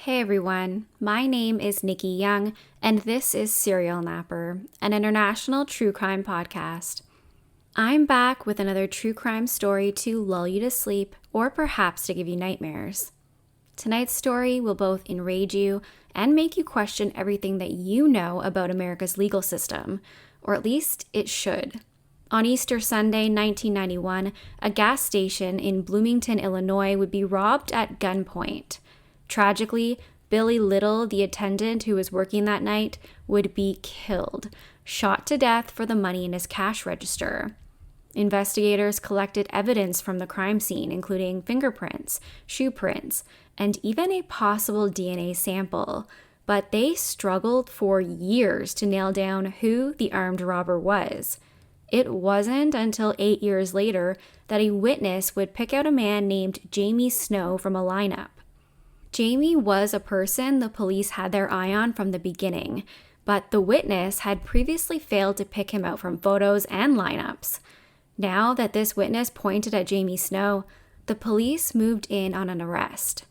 Hey everyone, my name is Nikki Young, and this is Serial Napper, an international true crime podcast. I'm back with another true crime story to lull you to sleep or perhaps to give you nightmares. Tonight's story will both enrage you and make you question everything that you know about America's legal system, or at least it should. On Easter Sunday, 1991, a gas station in Bloomington, Illinois would be robbed at gunpoint. Tragically, Billy Little, the attendant who was working that night, would be killed, shot to death for the money in his cash register. Investigators collected evidence from the crime scene, including fingerprints, shoe prints, and even a possible DNA sample, but they struggled for years to nail down who the armed robber was. It wasn't until 8 years later that a witness would pick out a man named Jamie Snow from a lineup. Jamie was a person the police had their eye on from the beginning, but the witness had previously failed to pick him out from photos and lineups. Now that this witness pointed at Jamie Snow, the police moved in on an arrest.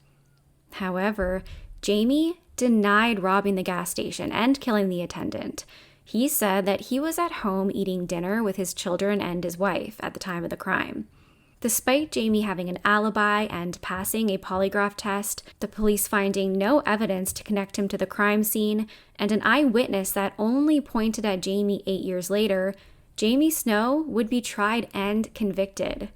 However, Jamie denied robbing the gas station and killing the attendant. He said that he was at home eating dinner with his children and his wife at the time of the crime. Despite Jamie having an alibi and passing a polygraph test, the police finding no evidence to connect him to the crime scene, and an eyewitness that only pointed at Jamie 8 years later, Jamie Snow would be tried and convicted.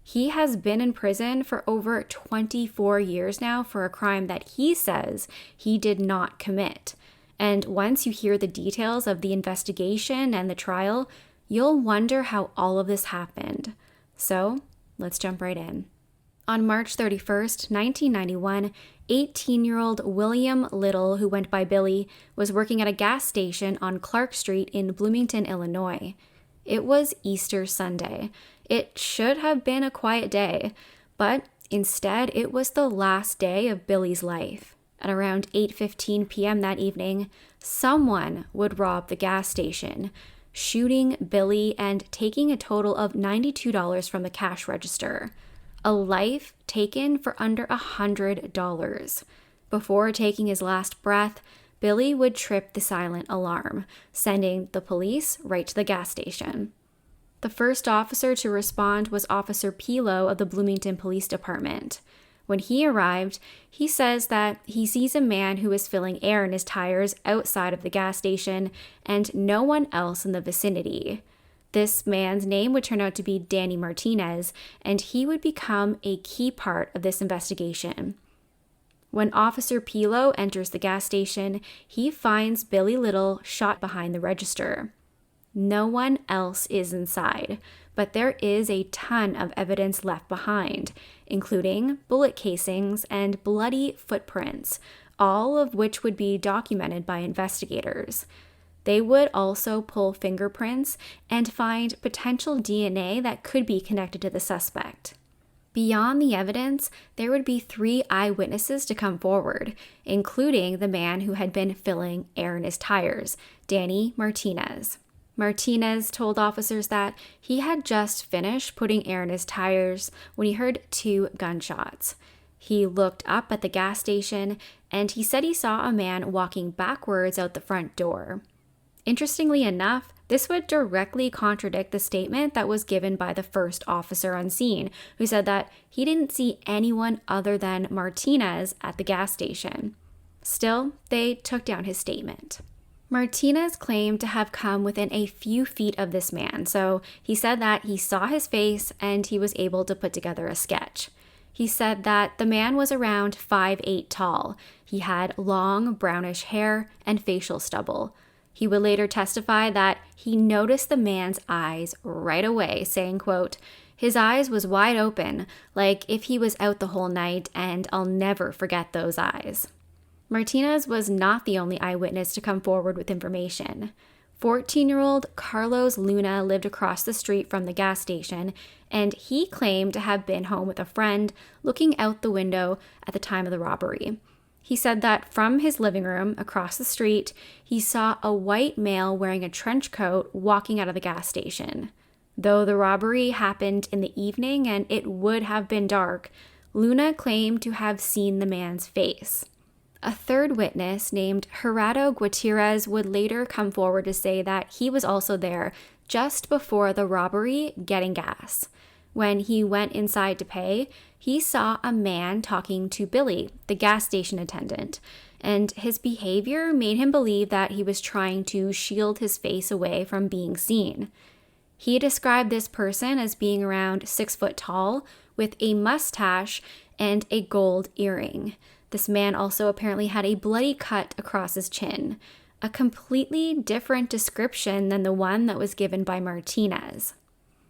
He has been in prison for over 24 years now for a crime that he says he did not commit. And once you hear the details of the investigation and the trial, you'll wonder how all of this happened. So, let's jump right in. On March 31st, 1991, 18-year-old William Little, who went by Billy, was working at a gas station on Clark Street in Bloomington, Illinois. It was Easter Sunday. It should have been a quiet day, but instead it was the last day of Billy's life. At around 8:15 p.m. that evening, someone would rob the gas station, shooting Billy and taking a total of $92 from the cash register. A life taken for under $100. Before taking his last breath, Billy would trip the silent alarm, sending the police right to the gas station. The first officer to respond was Officer Pilo of the Bloomington Police Department. When he arrived, he says that he sees a man who is filling air in his tires outside of the gas station and no one else in the vicinity. This man's name would turn out to be Danny Martinez, and he would become a key part of this investigation. When Officer Pilo enters the gas station, he finds Billy Little shot behind the register. No one else is inside, but there is a ton of evidence left behind, including bullet casings and bloody footprints, all of which would be documented by investigators. They would also pull fingerprints and find potential DNA that could be connected to the suspect. Beyond the evidence, there would be 3 eyewitnesses to come forward, including the man who had been filling air in his tires, Danny Martinez. Martinez told officers that he had just finished putting air in his tires when he heard 2 gunshots. He looked up at the gas station and he said he saw a man walking backwards out the front door. Interestingly enough, this would directly contradict the statement that was given by the first officer on scene, who said that he didn't see anyone other than Martinez at the gas station. Still, they took down his statement. Martinez claimed to have come within a few feet of this man, so he said that he saw his face and he was able to put together a sketch. He said that the man was around 5'8" tall. He had long brownish hair and facial stubble. He would later testify that he noticed the man's eyes right away, saying, quote, "His eyes was wide open, like if he was out the whole night, and I'll never forget those eyes." Martinez was not the only eyewitness to come forward with information. 14-year-old Carlos Luna lived across the street from the gas station, and he claimed to have been home with a friend looking out the window at the time of the robbery. He said that from his living room across the street, he saw a white male wearing a trench coat walking out of the gas station. Though the robbery happened in the evening and it would have been dark, Luna claimed to have seen the man's face. A third witness named Gerardo Gutierrez would later come forward to say that he was also there just before the robbery getting gas. When he went inside to pay, he saw a man talking to Billy, the gas station attendant, and his behavior made him believe that he was trying to shield his face away from being seen. He described this person as being around 6 foot tall, with a mustache and a gold earring. This man also apparently had a bloody cut across his chin, a completely different description than the one that was given by Martinez.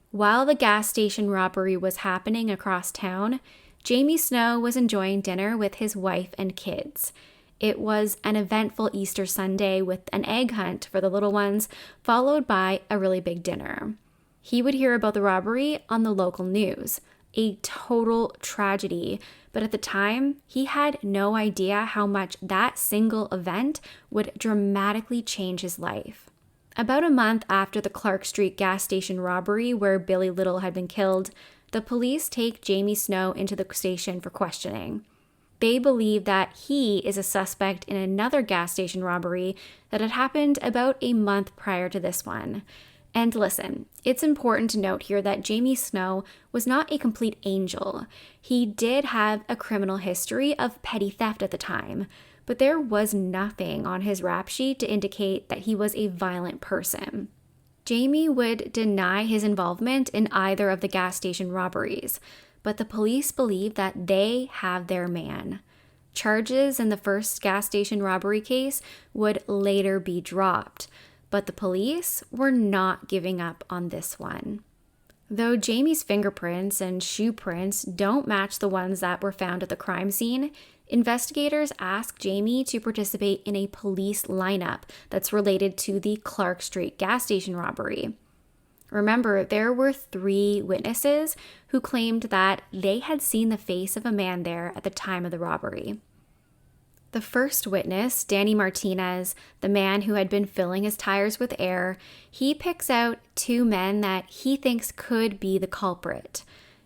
While the gas station robbery was happening across town, Jamie Snow was enjoying dinner with his wife and kids. It was an eventful Easter Sunday with an egg hunt for the little ones, followed by a really big dinner. He would hear about the robbery on the local news, a total tragedy, but at the time, he had no idea how much that single event would dramatically change his life. About a month after the Clark Street gas station robbery where Billy Little had been killed, the police take Jamie Snow into the station for questioning. They believe that he is a suspect in another gas station robbery that had happened about a month prior to this one. And listen, it's important to note here that Jamie Snow was not a complete angel. He did have a criminal history of petty theft at the time, but there was nothing on his rap sheet to indicate that he was a violent person. Jamie would deny his involvement in either of the gas station robberies, but the police believe that they have their man. Charges in the first gas station robbery case would later be dropped, but the police were not giving up on this one. Though Jamie's fingerprints and shoe prints don't match the ones that were found at the crime scene, investigators asked Jamie to participate in a police lineup that's related to the Clark Street gas station robbery. Remember, there were 3 witnesses who claimed that they had seen the face of a man there at the time of the robbery. The first witness, Danny Martinez, the man who had been filling his tires with air, he picks out 2 men that he thinks could be the culprit.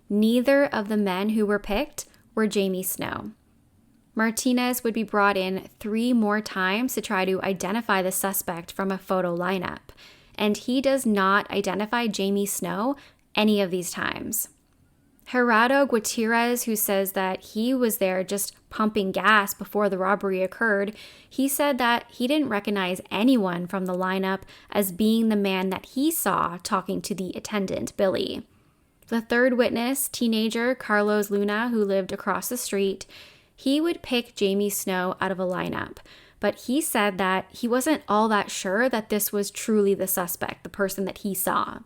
Neither of the men who were picked were Jamie Snow. Martinez would be brought in 3 more times to try to identify the suspect from a photo lineup, and he does not identify Jamie Snow any of these times. Gerardo Gutierrez, who says that he was there just pumping gas before the robbery occurred, he said that he didn't recognize anyone from the lineup as being the man that he saw talking to the attendant, Billy. The third witness, teenager Carlos Luna, who lived across the street, he would pick Jamie Snow out of a lineup, but he said that he wasn't all that sure that this was truly the suspect, the person that he saw.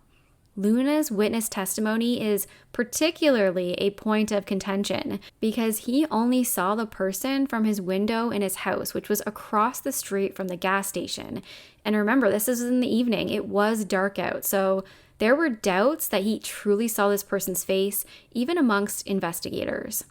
Luna's witness testimony is particularly a point of contention because he only saw the person from his window in his house, which was across the street from the gas station. And remember, this is in the evening. It was dark out. So there were doubts that he truly saw this person's face, even amongst investigators.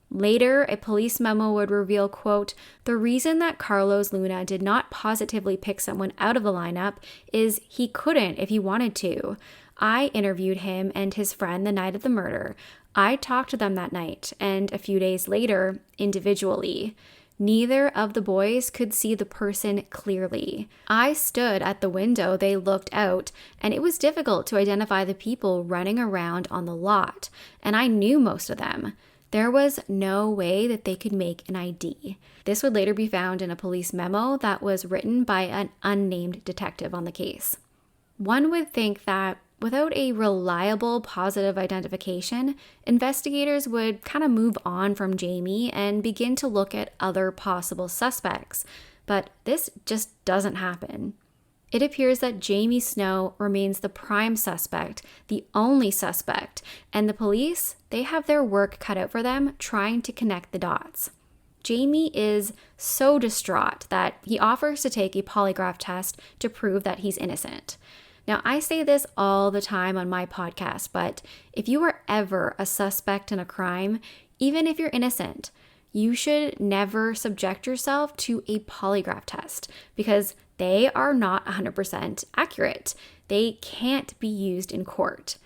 Later, a police memo would reveal, quote, "The reason that Carlos Luna did not positively pick someone out of the lineup is he couldn't if he wanted to. I interviewed him and his friend the night of the murder. I talked to them that night and a few days later, individually. Neither of the boys could see the person clearly. I stood at the window they looked out, and it was difficult to identify the people running around on the lot, and I knew most of them. There was no way that they could make an ID." This would later be found in a police memo that was written by an unnamed detective on the case. One would think that without a reliable positive identification, investigators would kind of move on from Jamie and begin to look at other possible suspects, but this just doesn't happen. It appears that Jamie Snow remains the prime suspect, the only suspect, and the police, they have their work cut out for them trying to connect the dots. Jamie is so distraught that he offers to take a polygraph test to prove that he's innocent. Now, I say this all the time on my podcast, but if you are ever a suspect in a crime, even if you're innocent, you should never subject yourself to a polygraph test because they are not 100% accurate. They can't be used in court.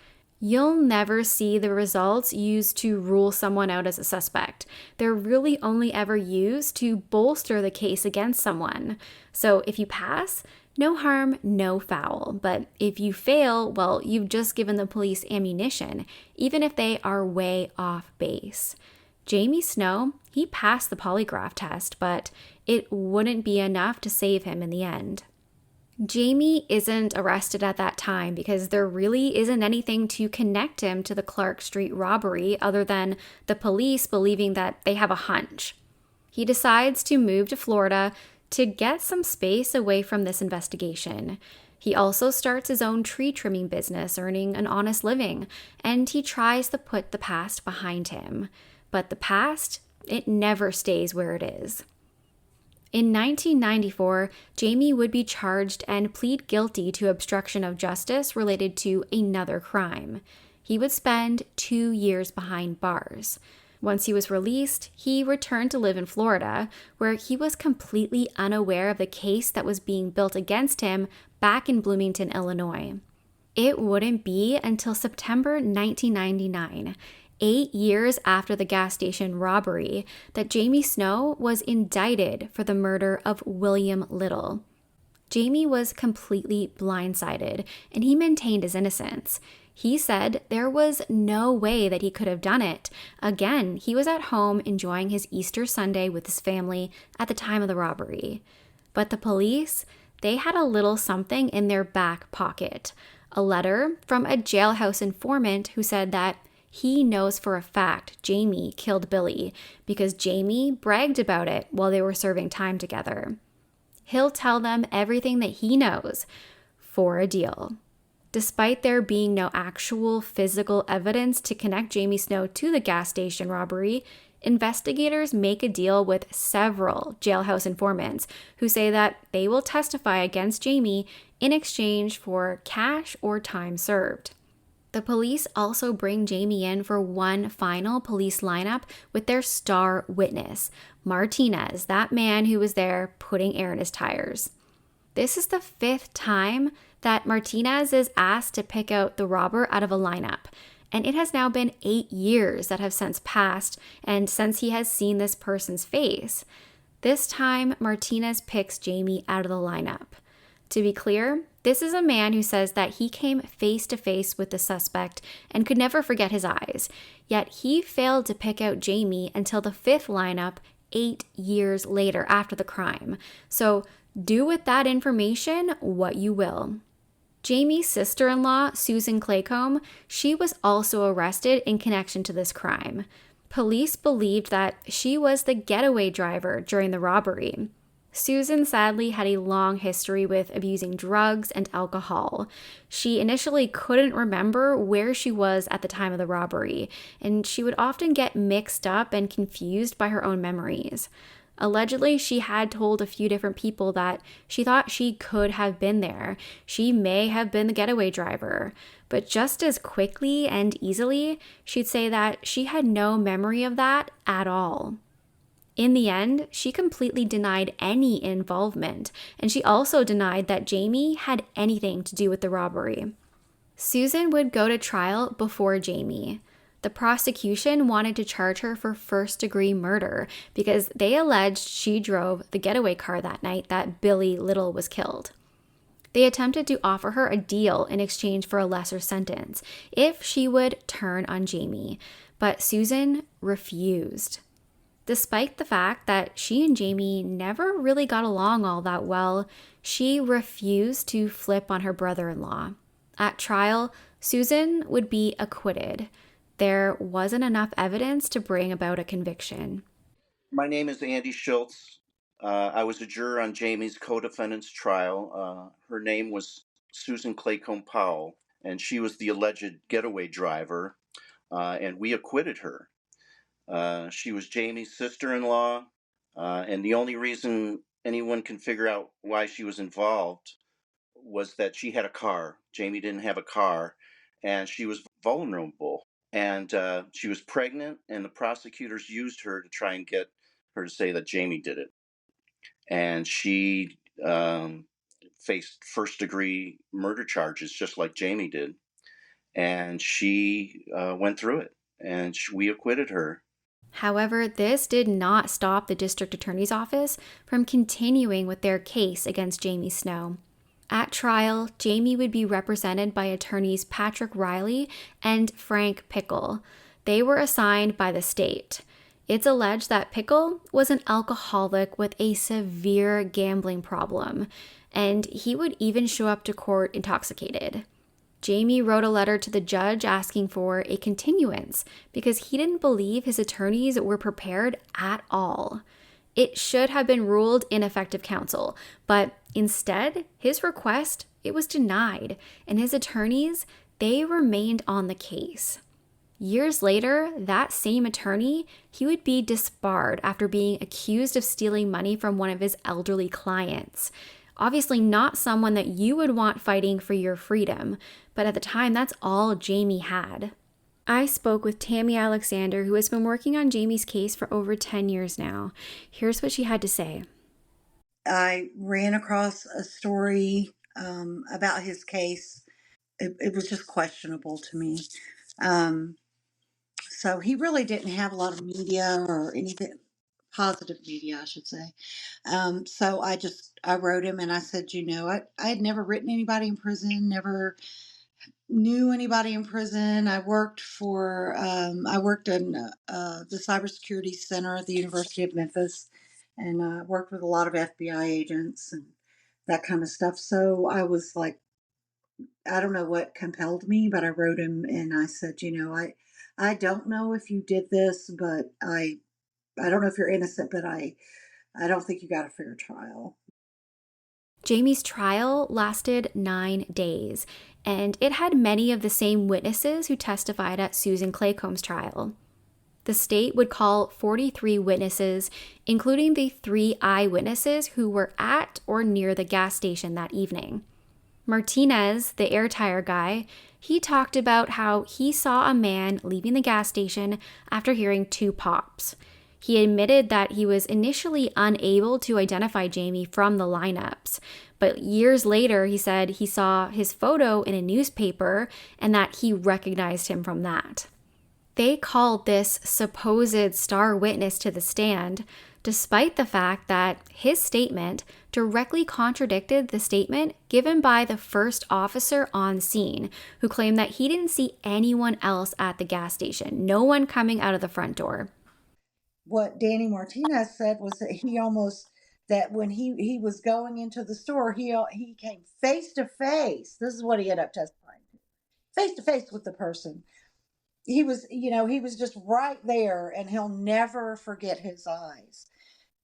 You'll never see the results used to rule someone out as a suspect. They're really only ever used to bolster the case against someone. So if you pass, no harm, no foul. But if you fail, well, you've just given the police ammunition, even if they are way off base. Jamie Snow, he passed the polygraph test, but it wouldn't be enough to save him in the end. Jamie isn't arrested at that time because there really isn't anything to connect him to the Clark Street robbery other than the police believing that they have a hunch. He decides to move to Florida to get some space away from this investigation. He also starts his own tree trimming business, earning an honest living, and he tries to put the past behind him. But the past, it never stays where it is. In 1994, Jamie would be charged and plead guilty to obstruction of justice related to another crime. He would spend 2 years behind bars. Once he was released, he returned to live in Florida, where he was completely unaware of the case that was being built against him back in Bloomington, Illinois. It wouldn't be until September 1999, 8 years after the gas station robbery, that Jamie Snow was indicted for the murder of William Little. Jamie was completely blindsided, and he maintained his innocence. He said there was no way that he could have done it. Again, he was at home enjoying his Easter Sunday with his family at the time of the robbery. But the police, they had a little something in their back pocket. A letter from a jailhouse informant who said that he knows for a fact Jamie killed Billy because Jamie bragged about it while they were serving time together. He'll tell them everything that he knows for a deal. Despite there being no actual physical evidence to connect Jamie Snow to the gas station robbery, investigators make a deal with several jailhouse informants who say that they will testify against Jamie in exchange for cash or time served. The police also bring Jamie in for one final police lineup with their star witness, Martinez, that man who was there putting air in his tires. This is the 5th time that Martinez is asked to pick out the robber out of a lineup, and it has now been 8 years that have since passed and since he has seen this person's face. This time, Martinez picks Jamie out of the lineup. To be clear, this is a man who says that he came face to face with the suspect and could never forget his eyes, yet he failed to pick out Jamie until the 5th lineup 8 years later after the crime. So do with that information what you will. Jamie's sister-in-law, Susan Claycomb, she was also arrested in connection to this crime. Police believed that she was the getaway driver during the robbery. Susan sadly had a long history with abusing drugs and alcohol. She initially couldn't remember where she was at the time of the robbery, and she would often get mixed up and confused by her own memories. Allegedly, she had told a few different people that she thought she could have been there. She may have been the getaway driver. But just as quickly and easily, she'd say that she had no memory of that at all. In the end, she completely denied any involvement, and she also denied that Jamie had anything to do with the robbery. Susan would go to trial before Jamie. The prosecution wanted to charge her for first-degree murder because they alleged she drove the getaway car that night that Billy Little was killed. They attempted to offer her a deal in exchange for a lesser sentence if she would turn on Jamie, but Susan refused. Despite the fact that she and Jamie never really got along all that well, she refused to flip on her brother-in-law. At trial, Susan would be acquitted. There wasn't enough evidence to bring about a conviction. My name is Andy Schultz. I was a juror on Jamie's co-defendant's trial. Her name was Susan Claycomb Powell, and she was the alleged getaway driver, and we acquitted her. She was Jamie's sister-in-law, and the only reason anyone can figure out why she was involved was that she had a car. Jamie didn't have a car, and she was vulnerable. And she was pregnant, and the prosecutors used her to try and get her to say that Jamie did it. And she faced first-degree murder charges, just like Jamie did. and she went through it, and we acquitted her. However, this did not stop the district attorney's office from continuing with their case against Jamie Snow. At trial, Jamie would be represented by attorneys Patrick Riley and Frank Pickle. They were assigned by the state. It's alleged that Pickle was an alcoholic with a severe gambling problem, and he would even show up to court intoxicated. Jamie wrote a letter to the judge asking for a continuance because he didn't believe his attorneys were prepared at all. It should have been ruled ineffective counsel, but instead, his request, it was denied, and his attorneys, they remained on the case. Years later, that same attorney, he would be disbarred after being accused of stealing money from one of his elderly clients. Obviously not someone that you would want fighting for your freedom, but at the time, that's all Jamie had. I spoke with Tammy Alexander, who has been working on Jamie's case for over 10 years now. Here's what she had to say. I ran across a story about his case. It was just questionable to me. So he really didn't have a lot of media or anything, positive media, I should say. So I wrote him and I said, I had never written anybody in prison, never knew anybody in prison. I worked in the cybersecurity center at the University of Memphis, and worked with a lot of FBI agents and that kind of stuff. So I was like, I don't know what compelled me, but I wrote him and I said, I don't know if you did this, but I don't know if you're innocent, but I don't think you got a fair trial. Jamie's trial lasted 9 days, and it had many of the same witnesses who testified at Susan Claycomb's trial. The state would call 43 witnesses, including the 3 eyewitnesses who were at or near the gas station that evening. Martinez, the air tire guy, he talked about how he saw a man leaving the gas station after hearing 2 pops. He admitted that he was initially unable to identify Jamie from the lineups, but years later he said he saw his photo in a newspaper and that he recognized him from that. They called this supposed star witness to the stand, despite the fact that his statement directly contradicted the statement given by the first officer on scene, who claimed that he didn't see anyone else at the gas station, no one coming out of the front door. What Danny Martinez said was that when he was going into the store, he came face to face. This is what he ended up testifying to. Face to face with the person. He was just right there, and he'll never forget his eyes.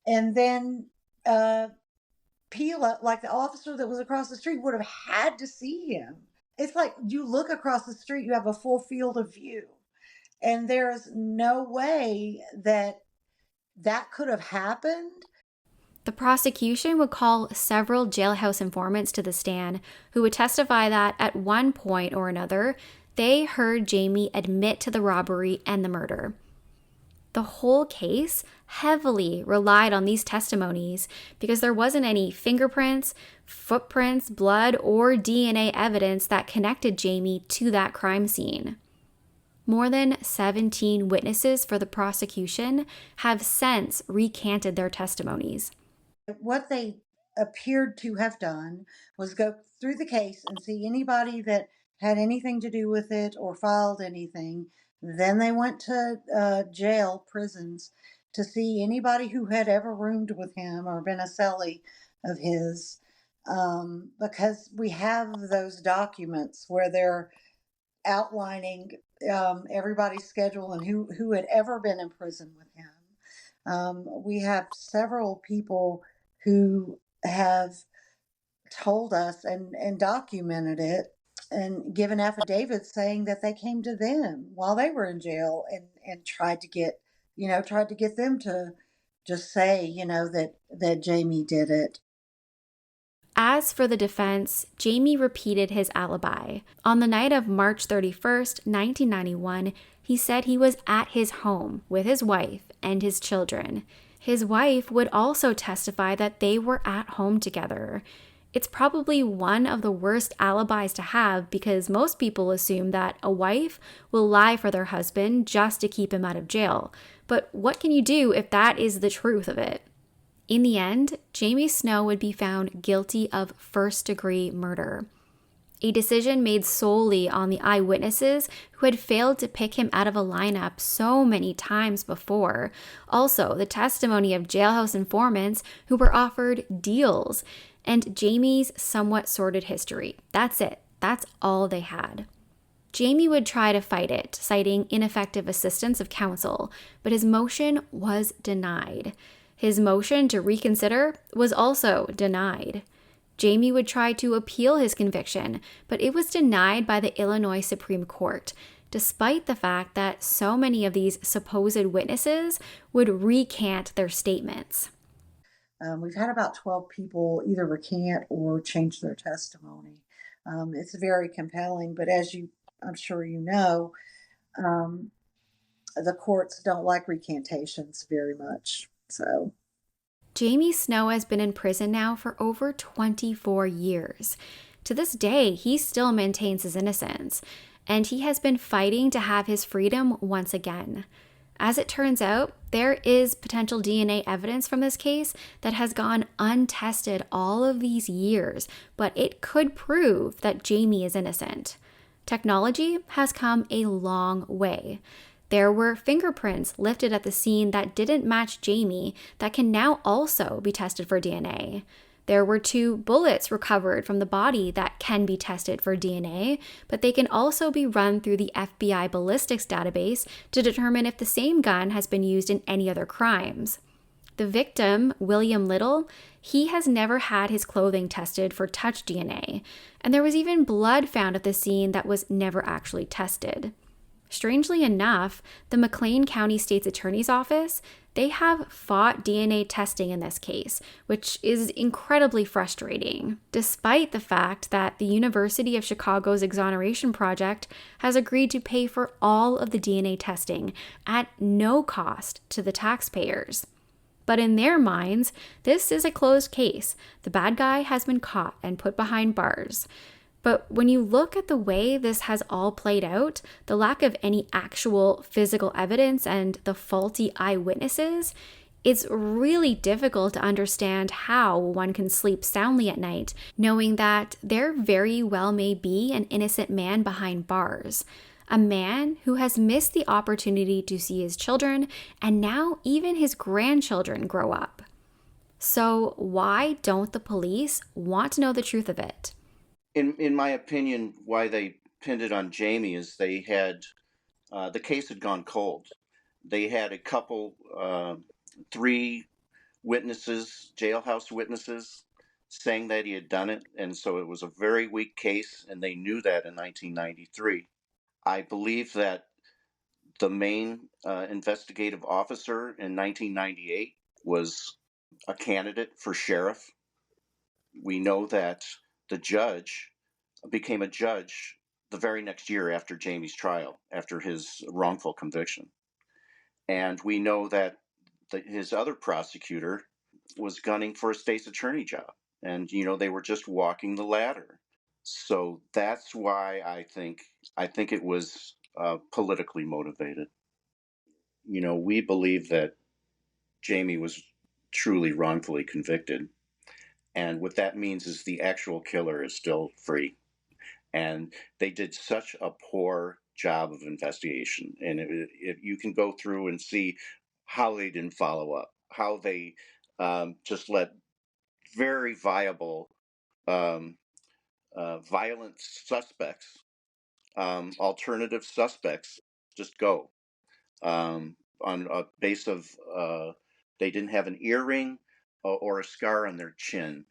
And then Pila, like the officer that was across the street, would have had to see him. It's like you look across the street, you have a full field of view. And there's no way that could have happened. The prosecution would call several jailhouse informants to the stand who would testify that at one point or another, they heard Jamie admit to the robbery and the murder. The whole case heavily relied on these testimonies because there wasn't any fingerprints, footprints, blood, or DNA evidence that connected Jamie to that crime scene. More than 17 witnesses for the prosecution have since recanted their testimonies. What they appeared to have done was go through the case and see anybody that had anything to do with it or filed anything. Then they went to prisons, to see anybody who had ever roomed with him or been a cellie of his, because we have those documents where they're outlining everybody's schedule and who had ever been in prison with him. We have several people who have told us and documented it and given affidavits saying that they came to them while they were in jail and tried to get them to just say, that Jamie did it. As for the defense, Jamie repeated his alibi. On the night of March 31st, 1991, he said he was at his home with his wife and his children. His wife would also testify that they were at home together. It's probably one of the worst alibis to have because most people assume that a wife will lie for their husband just to keep him out of jail. But what can you do if that is the truth of it? In the end, Jamie Snow would be found guilty of first-degree murder, a decision made solely on the eyewitnesses who had failed to pick him out of a lineup so many times before. Also, the testimony of jailhouse informants who were offered deals, and Jamie's somewhat sordid history. That's it. That's all they had. Jamie would try to fight it, citing ineffective assistance of counsel, but his motion was denied. His motion to reconsider was also denied. Jamie would try to appeal his conviction, but it was denied by the Illinois Supreme Court, despite the fact that so many of these supposed witnesses would recant their statements. We've had about 12 people either recant or change their testimony. It's very compelling, but I'm sure you know, um, the courts don't like recantations very much. So Jamie Snow has been in prison now for over 24 years. To this day, he still maintains his innocence, and he has been fighting to have his freedom once again. As it turns out, there is potential DNA evidence from this case that has gone untested all of these years, but it could prove that Jamie is innocent. Technology has come a long way. There were fingerprints lifted at the scene that didn't match Jamie that can now also be tested for DNA. There were 2 bullets recovered from the body that can be tested for DNA, but they can also be run through the FBI ballistics database to determine if the same gun has been used in any other crimes. The victim, William Little, he has never had his clothing tested for touch DNA, and there was even blood found at the scene that was never actually tested. Strangely enough, the McLean County State's Attorney's Office, they have fought DNA testing in this case, which is incredibly frustrating, despite the fact that the University of Chicago's exoneration project has agreed to pay for all of the DNA testing at no cost to the taxpayers. But in their minds, this is a closed case. The bad guy has been caught and put behind bars. But when you look at the way this has all played out, the lack of any actual physical evidence and the faulty eyewitnesses, it's really difficult to understand how one can sleep soundly at night, knowing that there very well may be an innocent man behind bars. A man who has missed the opportunity to see his children and now even his grandchildren grow up. So why don't the police want to know the truth of it? In my opinion, why they pinned it on Jamie is they had the case had gone cold. They had a couple, 3 witnesses, jailhouse witnesses, saying that he had done it, and so it was a very weak case, and they knew that in 1993. I believe that the main investigative officer in 1998 was a candidate for sheriff. We know that the judge became a judge the very next year after Jamie's trial, after his wrongful conviction. And we know that his other prosecutor was gunning for a state's attorney job. And, they were just walking the ladder. So that's why I think it was politically motivated. We believe that Jamie was truly wrongfully convicted. And what that means is the actual killer is still free. And they did such a poor job of investigation. And you can go through and see how they didn't follow up, how they just let very viable, um, violent suspects, alternative suspects, just go on a base of they didn't have an earring or a scar on their chin.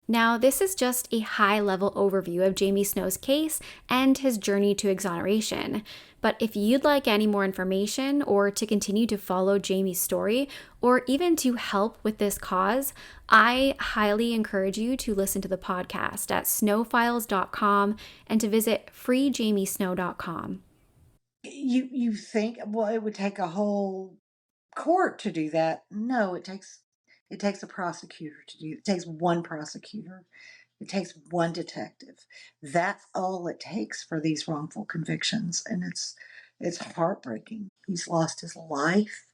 Now, this is just a high-level overview of Jamie Snow's case and his journey to exoneration. But if you'd like any more information or to continue to follow Jamie's story or even to help with this cause, I highly encourage you to listen to the podcast at snowfiles.com and to visit freejamiesnow.com. you think, well, it would take a whole court to do that. No, it takes a prosecutor to do it. It takes one prosecutor. It takes one detective. That's all it takes for these wrongful convictions, and it's heartbreaking. He's lost his life.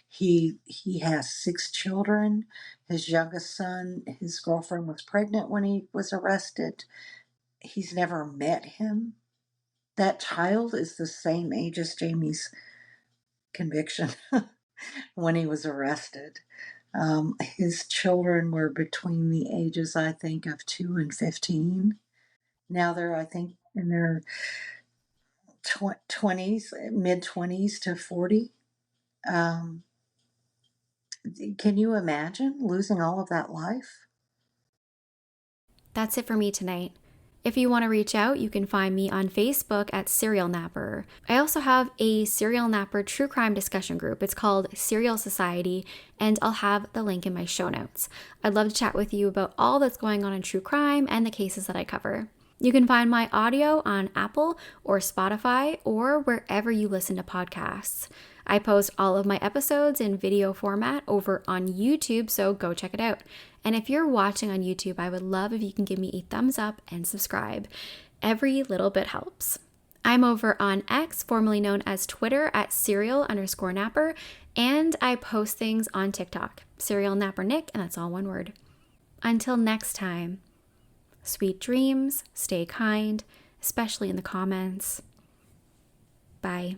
He has 6 children. His youngest son, his girlfriend was pregnant when he was arrested. He's never met him. That child is the same age as Jamie's conviction when he was arrested. His children were between the ages, I think, of 2 and 15. Now they're, I think, in their 20s, mid 20s to 40. Um, can you imagine losing all of that life? That's it for me tonight. If you want to reach out, you can find me on Facebook at Serial Napper. I also have a Serial Napper true crime discussion group. It's called Serial Society, and I'll have the link in my show notes. I'd love to chat with you about all that's going on in true crime and the cases that I cover. You can find my audio on Apple or Spotify or wherever you listen to podcasts. I post all of my episodes in video format over on YouTube, so go check it out. And if you're watching on YouTube, I would love if you can give me a thumbs up and subscribe. Every little bit helps. I'm over on X, formerly known as Twitter, at serial_napper, and I post things on TikTok, Serial Napper Nick, and that's all one word. Until next time, sweet dreams, stay kind, especially in the comments. Bye.